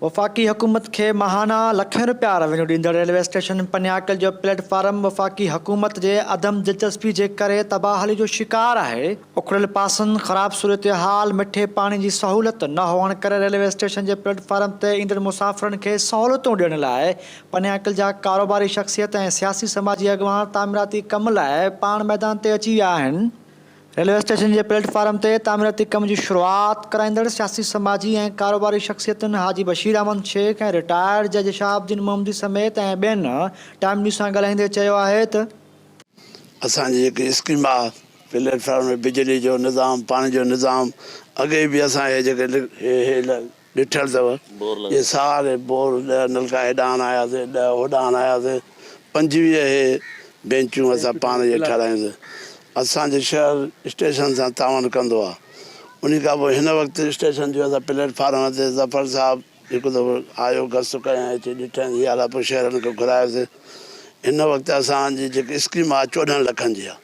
वफ़ाक़ी हुकूमत के माहाना लखें रुपया रेवेन्यू ॾींदड़ रेलवे स्टेशन पनियाकल जो प्लेटफॉर्म वफ़ाक़ी हुकूमत जे अदम दिलचस्पी जे करे तबाहली जो शिकार है। उखड़ियल पासनि, ख़राब सूरत हाल, मिठे पानी की सहूलत न हुअण करे रेलवे स्टेशन के प्लेटफॉर्म ते ईंदड़ मुसाफ़िरनि खे सहूलतूं ॾियण लाइ पनियाकल जा कारोबारी शख़्सियत ऐं सियासी समाजी अॻवान तामीराती कम लाइ पाण मैदान ते अची विया आहिनि। रेलवे स्टेशन के प्लेटफॉर्म ते तामीराती कम की शुरुआत कराईंदड़ सियासी समाजी ऐं कारोबारी शख़्सियतुनि हाजी बशीर अहमद शेख ऐं रिटायर्ड जज शहाबुद्दीन मोहम्मदी समेत ऐं ॿियनि टाइम न्यूज़ सां ॻाल्हाईंदे चयो आहे त असांजी जेकी स्कीम आहे प्लेटफॉर्म में बिजली जो निज़ाम, पानी जो निज़ाम, अॻे बि असां हे जेके ॾिठल अथव ये सारे बोर नलका हेॾां आयासीं, 10 होॾां आयासीं, 25 हे बेंचूं असां पाण जे ठारायूंसीं। असांजे शहर स्टेशन सां तावन कंदो आहे। उन खां पोइ हिन वक़्तु स्टेशन जो असां प्लेटफॉर्म ते ज़फ़र साहब हिकु दफ़ो आयो, गस्त कयां, अची ॾिठनि यार पोइ शहरनि खे घुरायोसीं। हिन वक़्तु असांजी जेकी स्कीम आहे 14 लखनि जी आहे।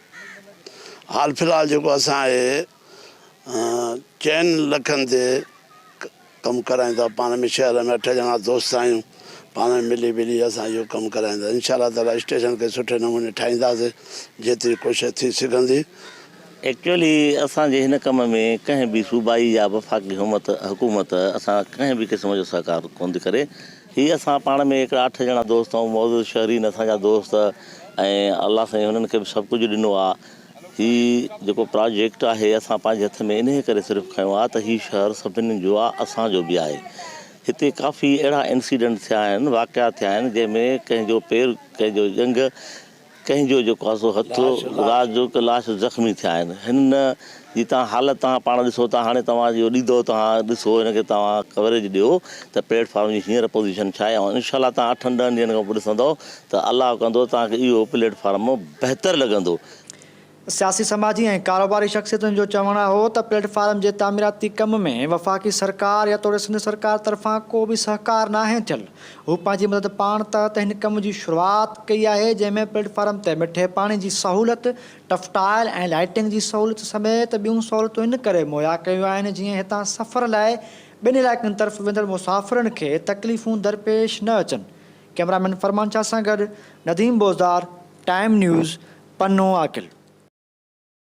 हाल फ़िलहाल जेको असां 4 लखनि ते कमु करायूं था। पाण में शहर में 8 ॼणा दोस्त आहियूं, पाण में मिली असां इहो कमु कराईंदा। इंशाअल्लाह ताला स्टेशन खे सुठे नमूने ठाहींदासीं जेतिरी कोशिशि थी सघंदी। एक्चुअली असांजे हिन कम में कंहिं बि सूबाई या वफ़ाक़ी हुकूमत असां कंहिं बि क़िस्म जो सहकार कोन थी करे। हीअ असां पाण में हिकिड़ा 8 ॼणा दोस्त ऐं मौजूदु शहरीन असांजा दोस्त ऐं अलाह साईं हुननि खे बि सभु कुझु ॾिनो आहे। हीउ जेको प्रोजेक्ट आहे असां पंहिंजे हथ में इन करे सिर्फ़ु खयो आहे त हीउ शहर सभिनी जो आहे, असांजो बि आहे। हिते काफ़ी अहिड़ा इंसिडेंट थिया आहिनि, वाक़िया थिया आहिनि जंहिंमें कंहिंजो पेरु, कंहिंजो ॼंघ, कंहिंजो जेको आहे सो हथु, रात जो लाश ज़ख़्मी थिया आहिनि। हिन जी तव्हां हालत तव्हां पाण ॾिसो था। हाणे तव्हां इहो ॾींदो, तव्हां ॾिसो, हिनखे तव्हां कवरेज ॾियो त प्लेटफॉर्म जी हींअर पोज़ीशन छा आहे। ऐं इनशाला तव्हां 8-10 ॾींहंनि खां पोइ ॾिसंदव त अलाह कंदो तव्हांखे इहो प्लेटफॉर्म बहितरु लॻंदो। सियासी समाजी ऐं कारोबारी शख़्सियतुनि जो चवणु हो त प्लेटफॉर्म जे तामीराती कम में वफ़ाक़ी सरकार या तोड़े सिंध सरकार तरफ़ां को बि सहकार नाहे थियल। हू पंहिंजी मदद पाण तहत हिन कम जी शुरूआति कई आहे, जंहिंमें प्लेटफॉर्म ते मिठे पाणी जी सहूलत, टफ़टाइल ऐं लाइटिंग जी सहूलत समेत ॿियूं सहूलतूं इन करे मुहैया कयूं आहिनि जीअं हितां सफ़र लाइ ॿिनि इलाइक़नि तरफ़ वेंदड़ मुसाफ़िरनि खे तकलीफ़ूं दरपेश न अचनि। कैमरामैन फरमान शाह सां गॾु नदीम बोज़दार, टाइम न्यूज़, पन्नो आकिल।